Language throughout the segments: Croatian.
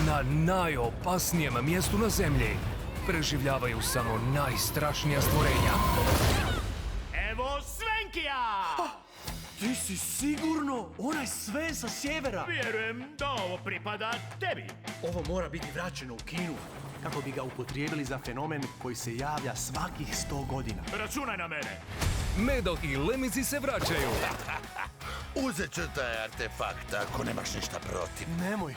Na najopasnijem mjestu na zemlji preživljavaju samo najstrašnija stvorenja. Evo Svenkija! Ti si sigurno onaj Sven sa sjevera. Vjerujem da ovo pripada tebi. Ovo mora biti vraćeno u Kinu, kako bi ga upotrijebili za fenomen koji se javlja svakih 100 godina. Računaj na mene. Medo i Lemici se vraćaju. Uzet ću taj artefakt ako nemaš ništa protiv. Nemoj.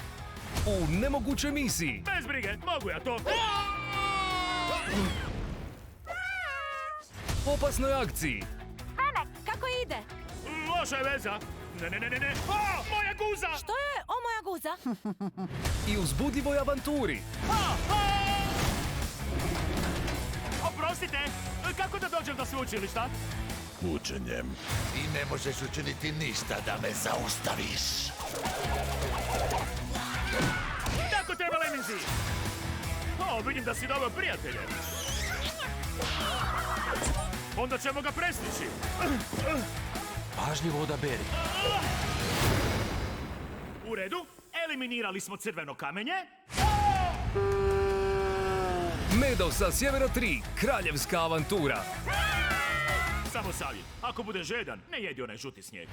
U nemogućoj misiji. Bez brige, mogu ja to. Opasnoj akciji. Svene, kako ide? Loša je veza. Ne. O, moja guza! Što je o moja guza? I uzbudljivoj avanturi. Oprostite, kako da dođem do sveučilišta? Učenjem. I ne možeš učiniti ništa da me zaustaviš. Tako treba Leminzi. O, vidim da si dobar prijatelj. Onda ćemo ga prestići. Pažljivo odaberi. U redu, eliminirali smo crveno kamenje. Medo sa sjevera 3. Kraljevska avantura. Samo savjet, ako bude žedan, ne jedi onaj žuti snijeg.